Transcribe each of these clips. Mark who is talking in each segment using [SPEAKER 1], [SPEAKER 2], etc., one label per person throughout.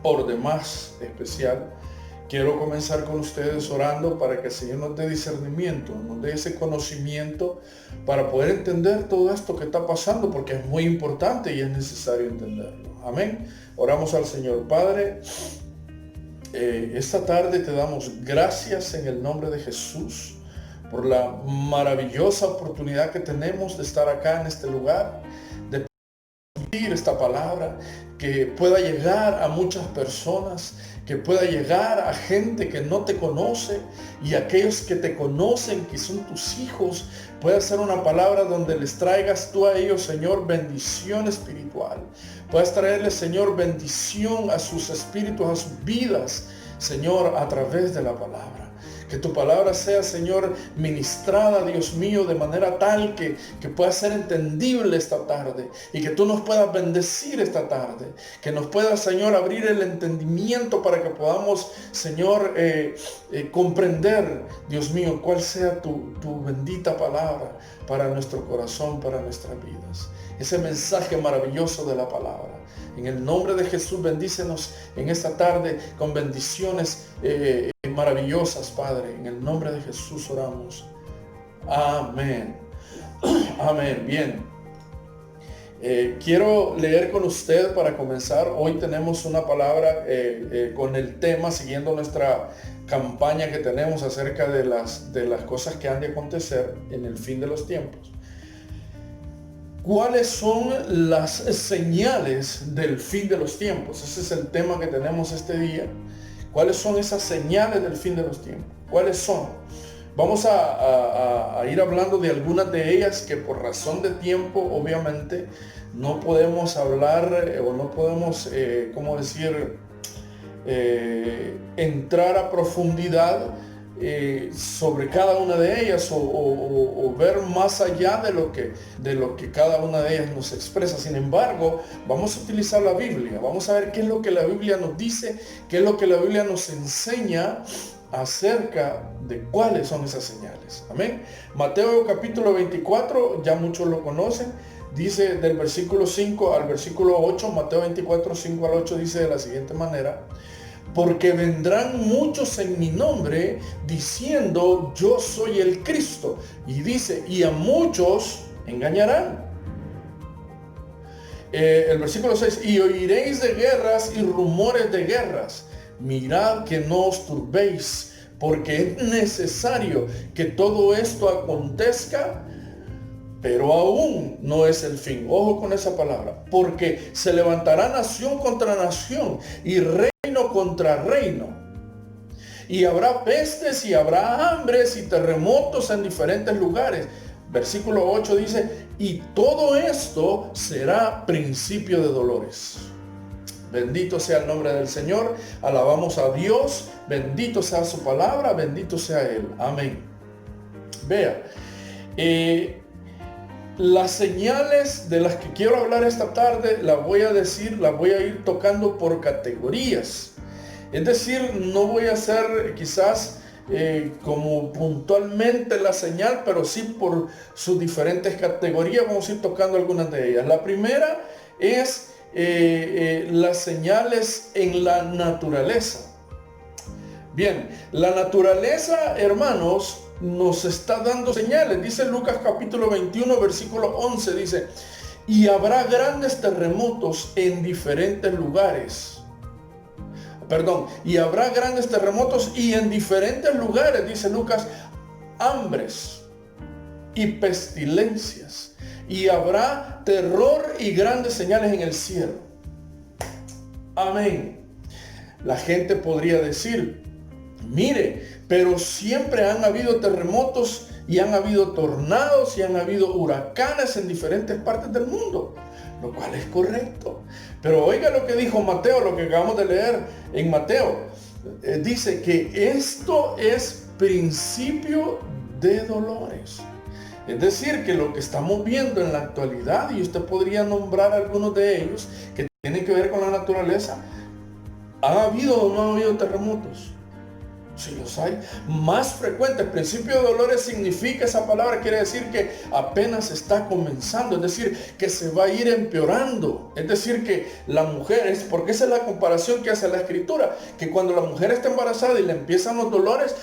[SPEAKER 1] por demás especial. Quiero comenzar con ustedes orando para que el Señor nos dé discernimiento, nos dé ese conocimiento para poder entender todo esto que está pasando, porque es muy importante y es necesario entenderlo. Amén. Oramos al Señor. Padre, esta tarde te damos gracias en el nombre de Jesús por la maravillosa oportunidad que tenemos de estar acá en este lugar, de compartir esta palabra, que pueda llegar a muchas personas, que pueda llegar a gente que no te conoce, y aquellos que te conocen, que son tus hijos, pueda ser una palabra donde les traigas tú a ellos, Señor, bendición espiritual. Puedas traerles, Señor, bendición a sus espíritus, a sus vidas, Señor, a través de la palabra. Que tu palabra sea, Señor, ministrada, Dios mío, de manera tal que pueda ser entendible esta tarde, y que tú nos puedas bendecir esta tarde. Que nos puedas, Señor, abrir el entendimiento para que podamos, Señor, comprender, Dios mío, cuál sea tu bendita palabra para nuestro corazón, para nuestras vidas. Ese mensaje maravilloso de la palabra. En el nombre de Jesús, bendícenos en esta tarde con bendiciones maravillosas, Padre. En el nombre de Jesús oramos. Amén. Amén. Bien. Quiero leer con usted para comenzar. Hoy tenemos una palabra con el tema, siguiendo nuestra campaña que tenemos acerca de las cosas que han de acontecer en el fin de los tiempos. ¿Cuáles son las señales del fin de los tiempos? Ese es el tema que tenemos este día. ¿Cuáles son esas señales del fin de los tiempos? ¿Cuáles son? Vamos a ir hablando de algunas de ellas que por razón de tiempo, obviamente, no podemos hablar o no podemos, entrar a profundidad sobre cada una de ellas o ver más allá de lo que cada una de ellas nos expresa. Sin embargo, vamos a utilizar la Biblia, vamos a ver qué es lo que la Biblia nos dice, qué es lo que la Biblia nos enseña acerca de cuáles son esas señales. Amén. Mateo capítulo 24, ya muchos lo conocen, dice del versículo 5 al versículo 8, Mateo 24, 5 al 8 dice de la siguiente manera: porque vendrán muchos en mi nombre diciendo yo soy el Cristo. Y dice, y a muchos engañarán. El versículo 6, y oiréis de guerras y rumores de guerras. Mirad que no os turbéis, porque es necesario que todo esto acontezca, pero aún no es el fin. Ojo con esa palabra. Porque se levantará nación contra nación y reino contra reino. Y habrá pestes y habrá hambres y terremotos en diferentes lugares. Versículo 8 dice, y todo esto será principio de dolores. Bendito sea el nombre del Señor. Alabamos a Dios. Bendito sea su palabra. Bendito sea Él. Amén. Vea. Las señales de las que quiero hablar esta tarde, las voy a ir tocando por categorías. Es decir, no voy a hacer quizás como puntualmente la señal, pero sí por sus diferentes categorías. Vamos a ir tocando algunas de ellas. La primera es las señales en la naturaleza. Bien, la naturaleza, hermanos, nos está dando señales. Dice Lucas capítulo 21 versículo 11, dice, y habrá grandes terremotos en diferentes lugares. Y habrá grandes terremotos y en diferentes lugares, dice Lucas, hambres y pestilencias. Y habrá terror y grandes señales en el cielo. Amén. La gente podría decir, mire, pero siempre han habido terremotos y han habido tornados y han habido huracanes en diferentes partes del mundo, lo cual es correcto. Pero oiga lo que dijo Mateo, lo que acabamos de leer en Mateo. Dice que esto es principio de dolores. Es decir, que lo que estamos viendo en la actualidad, y usted podría nombrar algunos de ellos que tienen que ver con la naturaleza, ¿ha habido o no ha habido terremotos? Sí los hay. Más frecuente. El principio de dolores significa, esa palabra quiere decir que apenas está comenzando. Es decir, que se va a ir empeorando. Es decir, que la mujer, porque esa es la comparación que hace la Escritura, que cuando la mujer está embarazada y le empiezan los dolores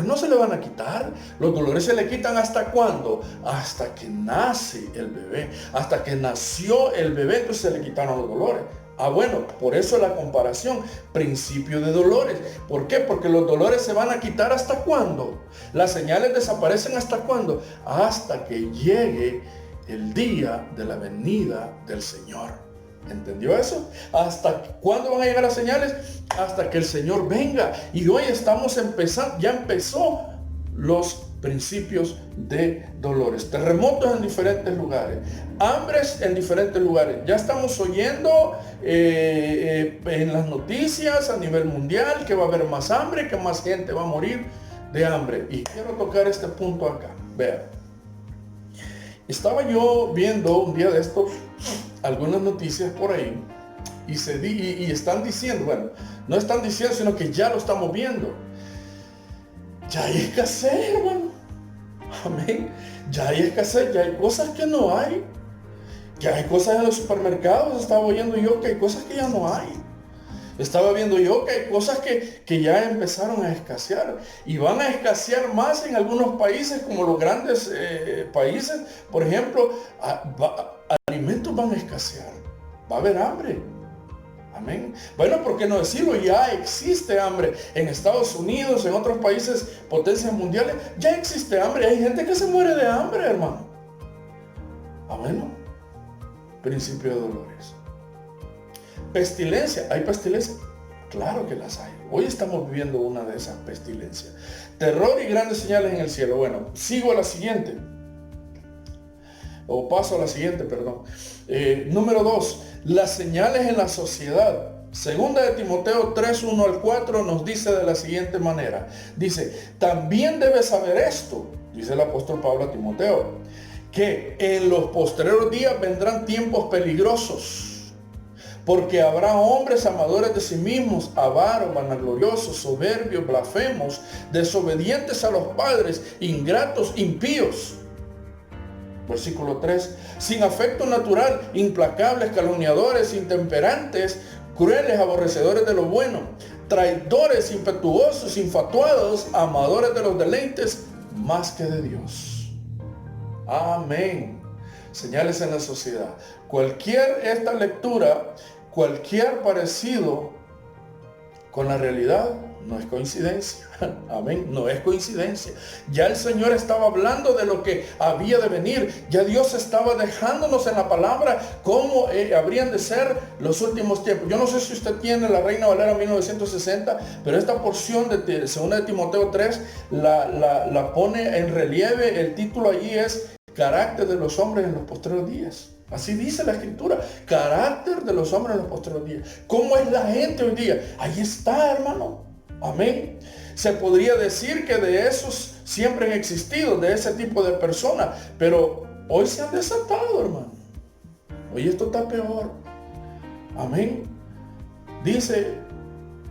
[SPEAKER 1] no se le van a quitar. Los dolores se le quitan ¿hasta cuándo? Hasta que nace el bebé. Hasta que nació el bebé, entonces se le quitaron los dolores. Bueno, por eso la comparación, principio de dolores. ¿Por qué? Porque los dolores se van a quitar ¿hasta cuándo? Las señales desaparecen ¿hasta cuándo? Hasta que llegue el día de la venida del Señor. ¿Entendió eso? ¿Hasta cuándo van a llegar las señales? Hasta que el Señor venga. Y hoy estamos empezando, ya empezó los principios de dolores, terremotos en diferentes lugares, hambres en diferentes lugares. Ya estamos oyendo en las noticias a nivel mundial que va a haber más hambre, que más gente va a morir de hambre. Y quiero tocar este punto acá. Vean, estaba yo viendo un día de estos algunas noticias por ahí y están diciendo, bueno, no están diciendo, sino que ya lo estamos viendo. Ya hay escasez, hermano. Amén. Ya hay escasez, ya hay cosas que no hay. Ya hay cosas en los supermercados. Estaba oyendo yo que hay cosas que ya no hay. Estaba viendo yo que hay cosas que ya empezaron a escasear. Y van a escasear más en algunos países, como los grandes países. Por ejemplo, alimentos van a escasear. Va a haber hambre. Amén. Bueno, ¿por qué no decirlo? Ya existe hambre en Estados Unidos, en otros países, potencias mundiales. Ya existe hambre. Hay gente que se muere de hambre, hermano. Bueno, principio de dolores. Pestilencia. ¿Hay pestilencia? Claro que las hay. Hoy estamos viviendo una de esas pestilencias. Terror y grandes señales en el cielo. Bueno, sigo a la siguiente. Paso a la siguiente, perdón. Número 2, las señales en la sociedad. Segunda de Timoteo 3, 1 al 4 nos dice de la siguiente manera. Dice, también debes saber esto, dice el apóstol Pablo a Timoteo, que en los postreros días vendrán tiempos peligrosos, porque habrá hombres amadores de sí mismos, avaros, vanagloriosos, soberbios, blasfemos, desobedientes a los padres, ingratos, impíos. Versículo 3, sin afecto natural, implacables, calumniadores, intemperantes, crueles, aborrecedores de lo bueno, traidores, impetuosos, infatuados, amadores de los deleites, más que de Dios. Amén. Señales en la sociedad. Esta lectura, cualquier parecido con la realidad, no es coincidencia. Amén. No es coincidencia. Ya el Señor estaba hablando de lo que había de venir. Ya Dios estaba dejándonos en la palabra cómo habrían de ser los últimos tiempos. Yo no sé si usted tiene la Reina Valera 1960, pero esta porción de 2 de Timoteo 3 la pone en relieve. El título allí es Carácter de los hombres en los postreros días. Así dice la Escritura, carácter de los hombres en los postreros días. ¿Cómo es la gente hoy día? Ahí está, hermano. Amén. Se podría decir que de esos siempre han existido, de ese tipo de personas, pero hoy se han desatado, hermano. Hoy esto está peor. Amén. Dice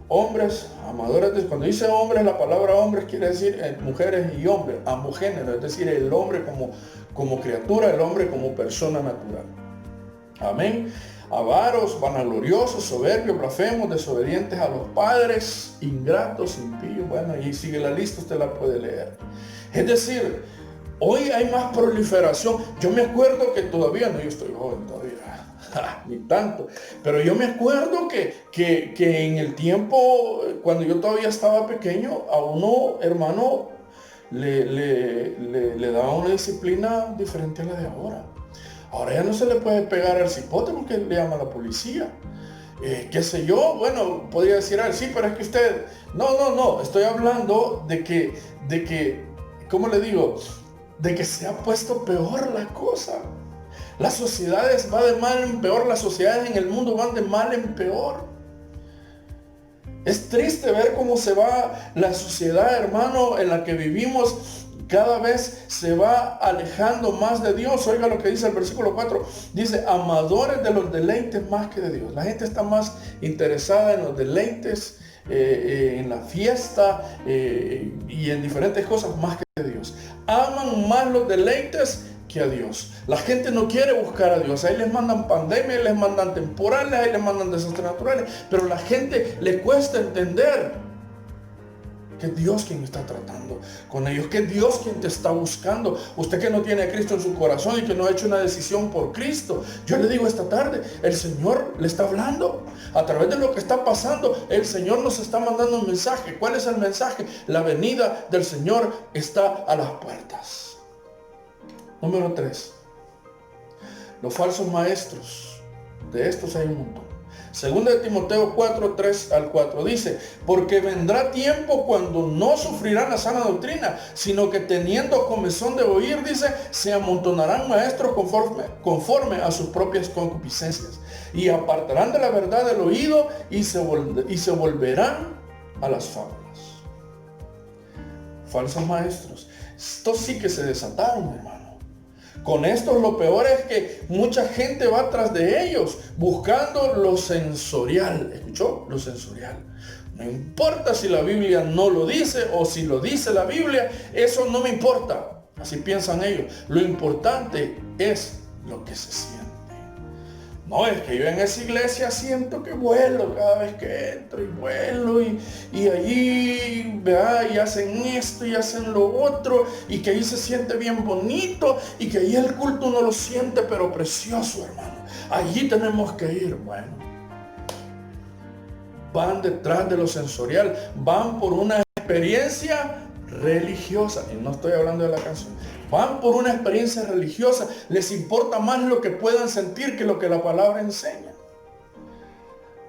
[SPEAKER 1] hombres, amadores cuando dice hombres, la palabra hombres quiere decir mujeres y hombres, ambos géneros, es decir, el hombre como criatura, el hombre como persona natural. Amén. Avaros, vanagloriosos, soberbios, blasfemos, desobedientes a los padres, ingratos, impíos. Bueno, ahí sigue la lista, usted la puede leer. Es decir, hoy hay más proliferación. Yo me acuerdo que todavía, no, yo estoy joven todavía, ni tanto, pero yo me acuerdo que en el tiempo, cuando yo todavía estaba pequeño, a uno, hermano, le daba una disciplina diferente a la de ahora. Ahora ya no se le puede pegar al cipote porque le llama a la policía. Qué sé yo, bueno, podría decir, sí, pero es que usted... No, estoy hablando de que, ¿cómo le digo? De que se ha puesto peor la cosa. Las sociedades van de mal en peor, las sociedades en el mundo van de mal en peor. Es triste ver cómo se va la sociedad, hermano, en la que vivimos. Cada vez se va alejando más de Dios. Oiga lo que dice el versículo 4. Dice, amadores de los deleites más que de Dios. La gente está más interesada en los deleites en la fiesta y en diferentes cosas más que a Dios. Aman más los deleites que a Dios. La gente no quiere buscar a Dios. Ahí les mandan pandemias, les mandan temporales, ahí les mandan desastres naturales. Pero a la gente le cuesta entender que es Dios quien está tratando con ellos, que es Dios quien te está buscando. Usted que no tiene a Cristo en su corazón y que no ha hecho una decisión por Cristo, yo le digo esta tarde, el Señor le está hablando. A través de lo que está pasando, el Señor nos está mandando un mensaje. ¿Cuál es el mensaje? La venida del Señor está a las puertas. Número 3. Los falsos maestros. De estos hay un montón. Segunda de Timoteo 4, 3 al 4 dice, porque vendrá tiempo cuando no sufrirán la sana doctrina, sino que teniendo comezón de oír, dice, se amontonarán maestros conforme a sus propias concupiscencias, y apartarán de la verdad del oído y se volverán a las fábulas. Falsos maestros. Estos sí que se desataron, hermano. Con esto lo peor es que mucha gente va tras de ellos buscando lo sensorial. ¿Escuchó? Lo sensorial. No importa si la Biblia no lo dice o si lo dice la Biblia, eso no me importa. Así piensan ellos. Lo importante es lo que se siente. No, es que yo en esa iglesia siento que vuelo cada vez que entro y vuelo y allí, ¿verdad? Y hacen esto y hacen lo otro y que ahí se siente bien bonito y que ahí el culto uno lo siente pero precioso, hermano. Allí tenemos que ir. Bueno, van detrás de lo sensorial, van por una experiencia religiosa, y no estoy hablando de la canción, van por una experiencia religiosa, les importa más lo que puedan sentir que lo que la palabra enseña.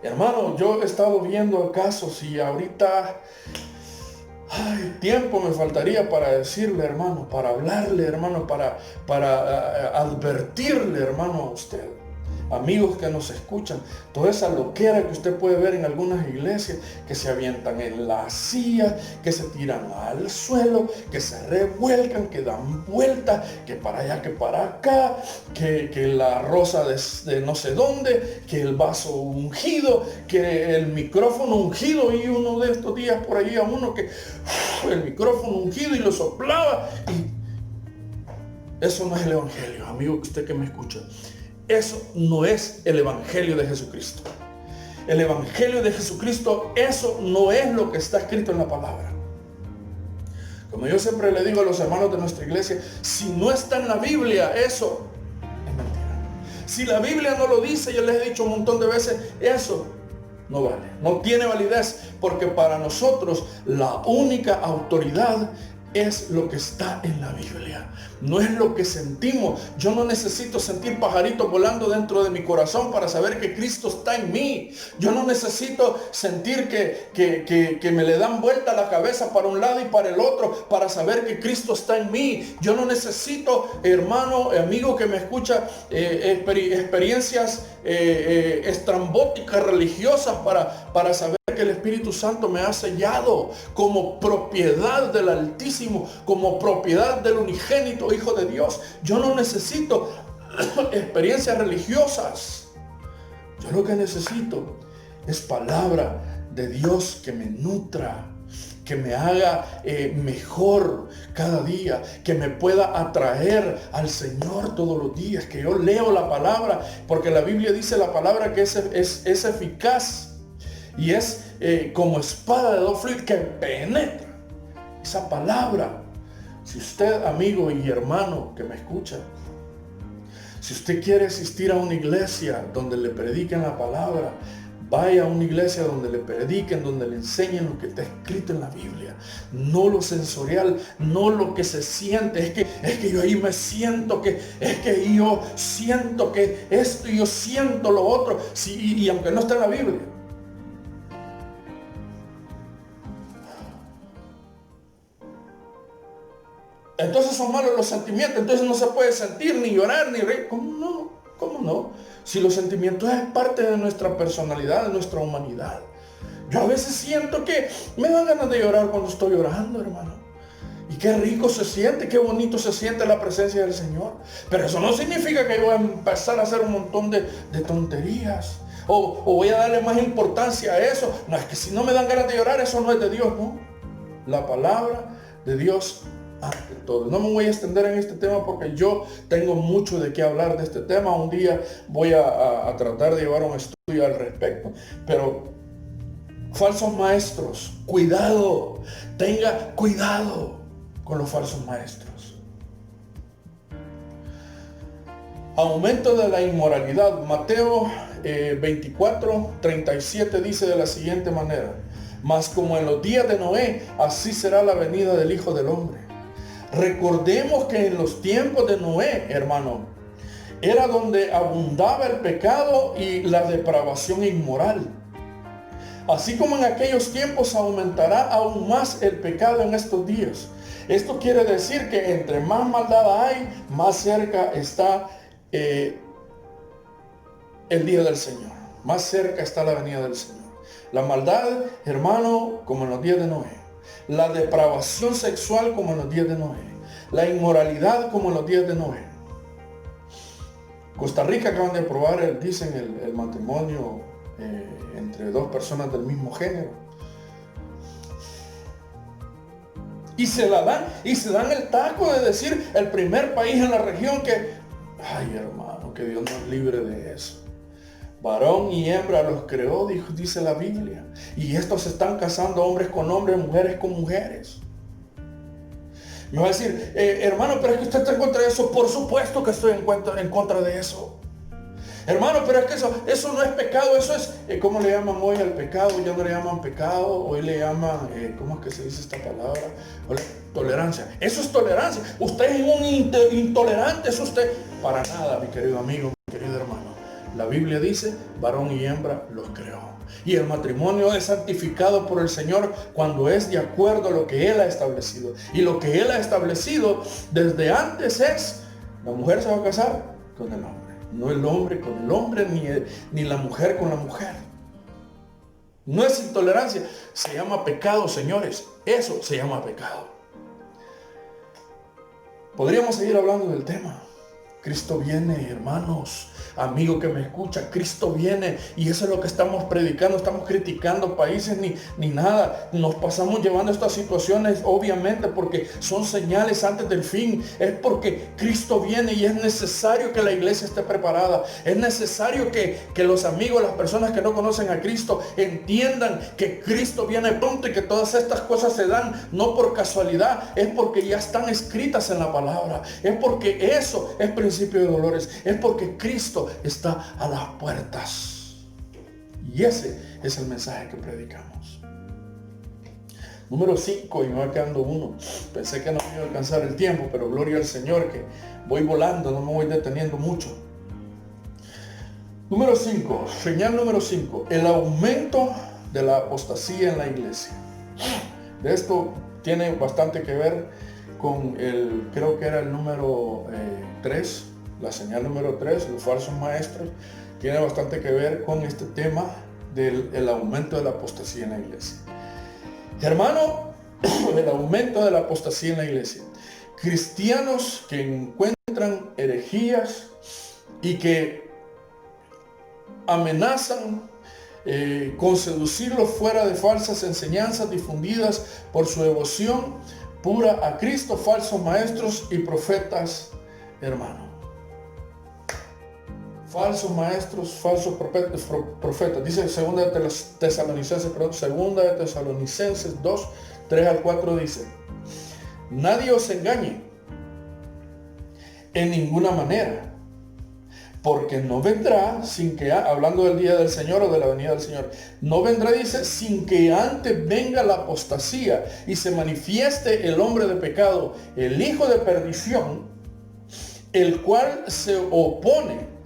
[SPEAKER 1] Hermano, yo he estado viendo casos y ahorita tiempo me faltaría para decirle, hermano, para hablarle, hermano, para advertirle, hermano, a usted. Amigos que nos escuchan, toda esa loquera que usted puede ver en algunas iglesias, que se avientan en la silla, que se tiran al suelo, que se revuelcan, que dan vueltas, que para allá, que para acá, que la rosa de no sé dónde, que el vaso ungido, que el micrófono ungido, y uno de estos días por ahí a uno que el micrófono ungido y lo soplaba, y eso no es el evangelio, amigo, usted que me escucha. Eso no es el evangelio de Jesucristo. El evangelio de Jesucristo, eso no es lo que está escrito en la palabra. Como yo siempre le digo a los hermanos de nuestra iglesia, si no está en la Biblia, eso es mentira. Si la Biblia no lo dice, yo les he dicho un montón de veces, eso no vale, no tiene validez, porque para nosotros la única autoridad es lo que está en la Biblia, no es lo que sentimos. Yo no necesito sentir pajaritos volando dentro de mi corazón para saber que Cristo está en mí. Yo no necesito sentir que me le dan vuelta la cabeza para un lado y para el otro para saber que Cristo está en mí. Yo no necesito, hermano, amigo que me escucha, experiencias estrambóticas religiosas para saber que el Espíritu Santo me ha sellado como propiedad del Altísimo, como propiedad del unigénito Hijo de Dios. Yo no necesito experiencias religiosas. Yo lo que necesito es palabra de Dios que me nutra, que me haga mejor cada día, que me pueda atraer al Señor todos los días, que yo leo la palabra, porque la Biblia dice la palabra que es eficaz y es como espada de dos filos que penetra. Esa palabra, si usted, amigo y hermano que me escucha, si usted quiere asistir a una iglesia donde le prediquen la palabra, vaya a una iglesia donde le prediquen, donde le enseñen lo que está escrito en la Biblia. No lo sensorial, no lo que se siente. Es que yo ahí me siento es que yo siento que esto y yo siento lo otro. Sí, y aunque no está en la Biblia. Entonces son malos los sentimientos, entonces no se puede sentir, ni llorar, ni reír. ¿Cómo no? ¿Cómo no? Si los sentimientos es parte de nuestra personalidad, de nuestra humanidad. Yo a veces siento que me dan ganas de llorar cuando estoy orando, hermano. Y qué rico se siente, qué bonito se siente la presencia del Señor. Pero eso no significa que yo voy a empezar a hacer un montón de tonterías. o voy a darle más importancia a eso. No, es que si no me dan ganas de llorar, eso no es de Dios, ¿no? La palabra de Dios ante todo. No me voy a extender en este tema porque yo tengo mucho de qué hablar de este tema. Un día voy a tratar de llevar un estudio al respecto. Pero falsos maestros, cuidado, tenga cuidado con los falsos maestros. Aumento de la inmoralidad. Mateo 24:37 dice de la siguiente manera: mas como en los días de Noé, así será la venida del Hijo del Hombre. Recordemos que en los tiempos de Noé, hermano, era donde abundaba el pecado y la depravación inmoral. Así como en aquellos tiempos aumentará aún más el pecado en estos días. Esto quiere decir que entre más maldad hay, más cerca está el día del Señor. Más cerca está la venida del Señor. La maldad, hermano, como en los días de Noé. La depravación sexual como en los días de Noé. La inmoralidad como en los días de Noé. Costa Rica acaban de aprobar, dicen, el matrimonio entre dos personas del mismo género. Y se dan el taco de decir el primer país en la región que, ay hermano, que Dios nos libre de eso. Varón y hembra los creó, dice la Biblia. Y estos se están casando, hombres con hombres, mujeres con mujeres. Me va a decir, hermano, pero es que usted está en contra de eso. Por supuesto que estoy en contra de eso. Hermano, pero es que eso no es pecado, eso es, ¿cómo le llaman hoy al pecado? Ya no le llaman pecado, hoy le llaman, ¿cómo es que se dice esta palabra? Tolerancia. Eso es tolerancia. Usted es un intolerante, eso usted, para nada, mi querido amigo, mi querido hermano. La Biblia dice, varón y hembra los creó. Y el matrimonio es santificado por el Señor cuando es de acuerdo a lo que Él ha establecido. Y lo que Él ha establecido desde antes es, la mujer se va a casar con el hombre. No el hombre con el hombre, ni la mujer con la mujer. No es intolerancia, se llama pecado, señores. Eso se llama pecado. Podríamos seguir hablando del tema. Cristo viene, hermanos, amigo que me escucha, Cristo viene, y eso es lo que estamos predicando. Estamos criticando países ni nada. Nos pasamos llevando estas situaciones obviamente porque son señales antes del fin. Es porque Cristo viene y es necesario que la iglesia esté preparada. Es necesario que los amigos, las personas que no conocen a Cristo, entiendan que Cristo viene pronto y que todas estas cosas se dan no por casualidad, es porque ya están escritas en la palabra. Es porque eso es principio de dolores. Es porque Cristo está a las puertas. Y ese es el mensaje que predicamos. Número 5, y me va quedando uno. Pensé que no me iba a alcanzar el tiempo, pero gloria al Señor que voy volando, no me voy deteniendo mucho. Número 5, señal número 5, el aumento de la apostasía en la iglesia. De esto tiene bastante que ver con creo que era el número 3, la señal número 3, los falsos maestros. Tiene bastante que ver con este tema del aumento de la apostasía en la iglesia. Hermano, el aumento de la apostasía en la iglesia. Cristianos que encuentran herejías y que amenazan con seducirlos fuera de falsas enseñanzas difundidas por su devoción pura a Cristo, falsos maestros y profetas, hermano. Falsos maestros, falsos profetas. Dice segunda de Tesalonicenses 2, 3 al 4 dice: nadie os engañe en ninguna manera, porque no vendrá sin que, hablando del día del Señor o de la venida del Señor, no vendrá, dice, sin que antes venga la apostasía y se manifieste el hombre de pecado, el hijo de perdición, el cual se opone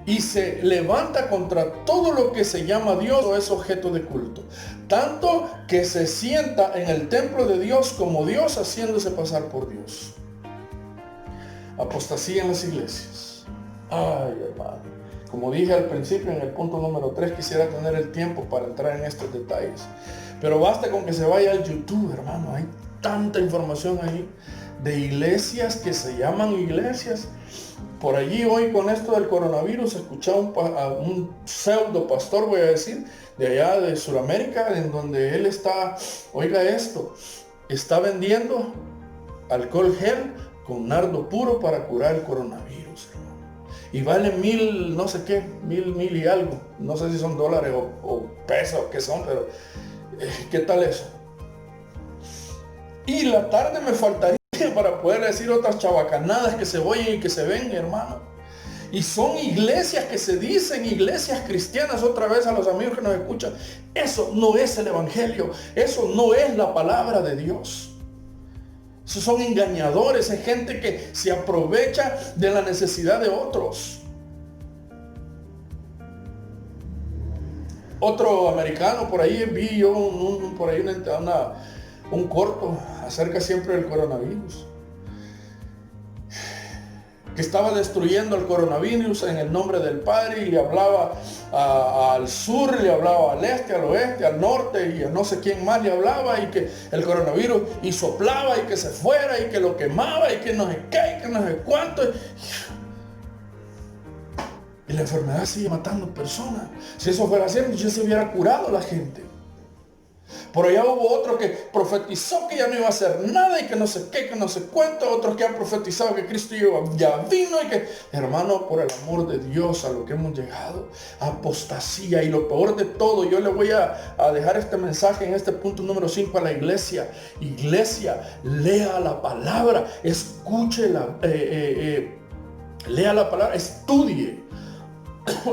[SPEAKER 1] y se levanta contra todo lo que se llama Dios o es objeto de culto, tanto que se sienta en el templo de Dios como Dios, haciéndose pasar por Dios. Apostasía en las iglesias. Ay, hermano, como dije al principio en el punto número 3, quisiera tener el tiempo para entrar en estos detalles, pero basta con que se vaya al YouTube, hermano. Hay tanta información ahí, de iglesias que se llaman iglesias. Por allí hoy con esto del coronavirus escuché a un pseudo pastor, voy a decir, de allá de Sudamérica, en donde él está, oiga esto, está vendiendo alcohol gel con nardo puro para curar el coronavirus, hermano. Y vale 1,000, no sé qué, 1,000 y algo. No sé si son dólares o pesos, qué son, pero ¿qué tal eso? Y la tarde me faltaría para poder decir otras chabacanadas que se oyen y que se ven, hermano. Y son iglesias que se dicen iglesias cristianas, otra vez a los amigos que nos escuchan. Eso no es el evangelio, eso no es la palabra de Dios. Esos son engañadores, es gente que se aprovecha de la necesidad de otros. Otro americano, por ahí vi yo un corto acerca siempre del coronavirus, que estaba destruyendo el coronavirus en el nombre del Padre, y le hablaba al sur, le hablaba al este, al oeste, al norte, y a no sé quién más le hablaba, y que el coronavirus y soplaba y que se fuera y que lo quemaba y que no sé qué, y que no sé cuánto. Y la enfermedad sigue matando personas. Si eso fuera cierto, ya se hubiera curado la gente. Por allá hubo otro que profetizó que ya no iba a hacer nada y que no sé qué, que no sé cuánto. Otros que han profetizado que Cristo ya vino y que, hermano, por el amor de Dios, a lo que hemos llegado, apostasía. Y lo peor de todo, yo le voy a dejar este mensaje en este punto número 5 a la iglesia. Iglesia, lea la palabra, escúchela, lea la palabra, estudie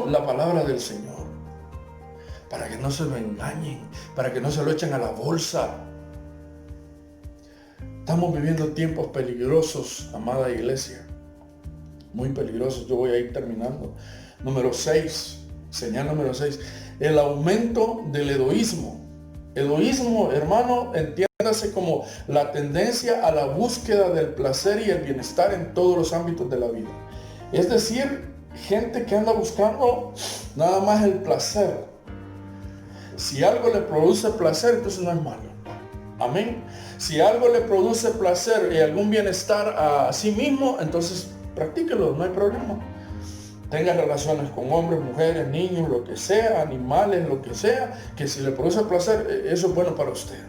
[SPEAKER 1] la palabra del Señor, para que no se lo engañen, para que no se lo echen a la bolsa. Estamos viviendo tiempos peligrosos, amada iglesia, muy peligrosos. Yo voy a ir terminando. Número 6, señal número 6, el aumento del egoísmo. Egoísmo, hermano, entiéndase como la tendencia a la búsqueda del placer y el bienestar en todos los ámbitos de la vida. Es decir, gente que anda buscando nada más el placer. Si algo le produce placer, entonces no es malo. Amén. Si algo le produce placer y algún bienestar a sí mismo, entonces practíquelo, no hay problema. Tenga relaciones con hombres, mujeres, niños, lo que sea, animales, lo que sea, que si le produce placer, eso es bueno para usted.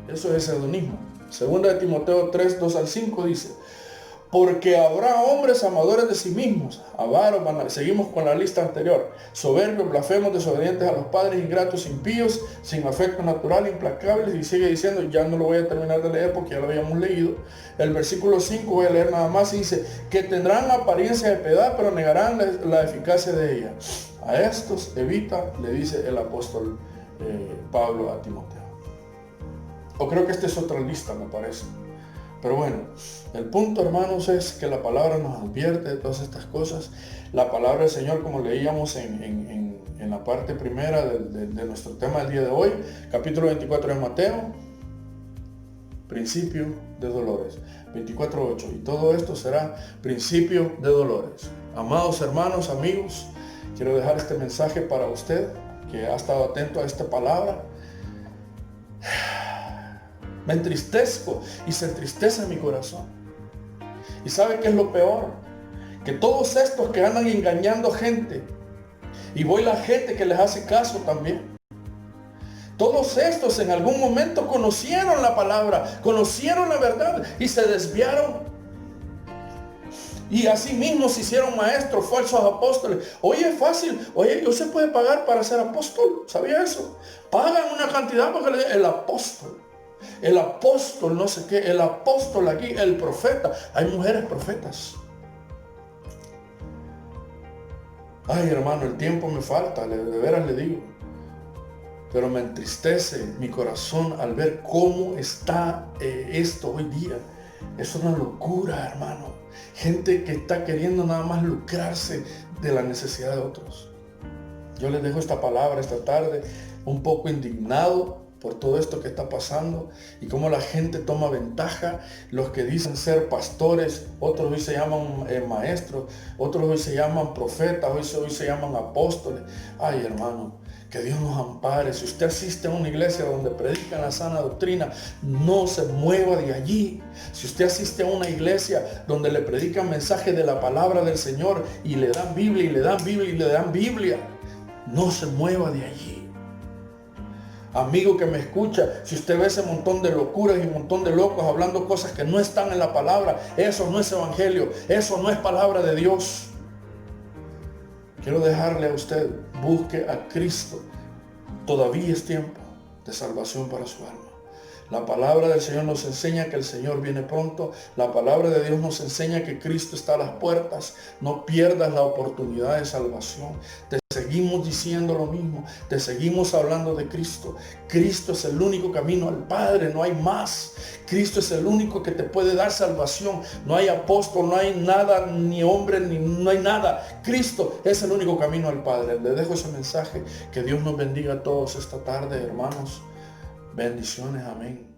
[SPEAKER 1] Eso es hedonismo. Segunda de Timoteo 3, 2 al 5 dice: porque habrá hombres amadores de sí mismos, avaros, seguimos con la lista anterior, soberbios, blasfemos, desobedientes a los padres, ingratos, impíos, sin afecto natural, implacables. Y sigue diciendo, ya no lo voy a terminar de leer porque ya lo habíamos leído. El versículo 5 voy a leer nada más y dice, que tendrán apariencia de piedad, pero negarán la eficacia de ella. A estos evita, le dice el apóstol Pablo a Timoteo. O creo que esta es otra lista, me parece. Pero bueno, el punto, hermanos, es que la palabra nos advierte de todas estas cosas. La palabra del Señor, como leíamos en la parte primera de nuestro tema del día de hoy, capítulo 24 de Mateo, principio de dolores, 24:8. Y todo esto será principio de dolores. Amados hermanos, amigos, quiero dejar este mensaje para usted que ha estado atento a esta palabra. Me entristezco y se entristece mi corazón. ¿Y sabe qué es lo peor? Que todos estos que andan engañando gente, y voy la gente que les hace caso también, todos estos en algún momento conocieron la palabra, conocieron la verdad y se desviaron. Y así mismo se hicieron maestros, falsos apóstoles. Oye, es fácil. Oye, ¿no se puede pagar para ser apóstol? ¿Sabía eso? Pagan una cantidad para que le den el apóstol. El apóstol, no sé qué, el apóstol aquí, el profeta. Hay mujeres profetas. Ay, hermano, el tiempo me falta, de veras le digo. Pero me entristece mi corazón al ver cómo está esto hoy día. Es una locura, hermano. Gente que está queriendo nada más lucrarse de la necesidad de otros. Yo les dejo esta palabra esta tarde, un poco indignado por todo esto que está pasando y cómo la gente toma ventaja. Los que dicen ser pastores, otros hoy se llaman maestros, otros hoy se llaman profetas, hoy se llaman apóstoles. Ay, hermano, Que Dios nos ampare. Si usted asiste a una iglesia donde predican la sana doctrina, no se mueva de allí. Si usted asiste a una iglesia donde le predican mensajes de la palabra del Señor y le dan Biblia y le dan Biblia y le dan Biblia, no se mueva de allí. Amigo que me escucha, si usted ve ese montón de locuras y un montón de locos hablando cosas que no están en la palabra, eso no es evangelio, eso no es palabra de Dios. Quiero dejarle a usted, busque a Cristo. Todavía es tiempo de salvación para su alma. La palabra del Señor nos enseña que el Señor viene pronto. La palabra de Dios nos enseña que Cristo está a las puertas. No pierdas la oportunidad de salvación. Te seguimos diciendo lo mismo. Te seguimos hablando de Cristo. Cristo es el único camino al Padre. No hay más. Cristo es el único que te puede dar salvación. No hay apóstol, no hay nada, ni hombre, no hay nada. Cristo es el único camino al Padre. Le dejo ese mensaje. Que Dios nos bendiga a todos esta tarde, hermanos. Bendiciones, amén.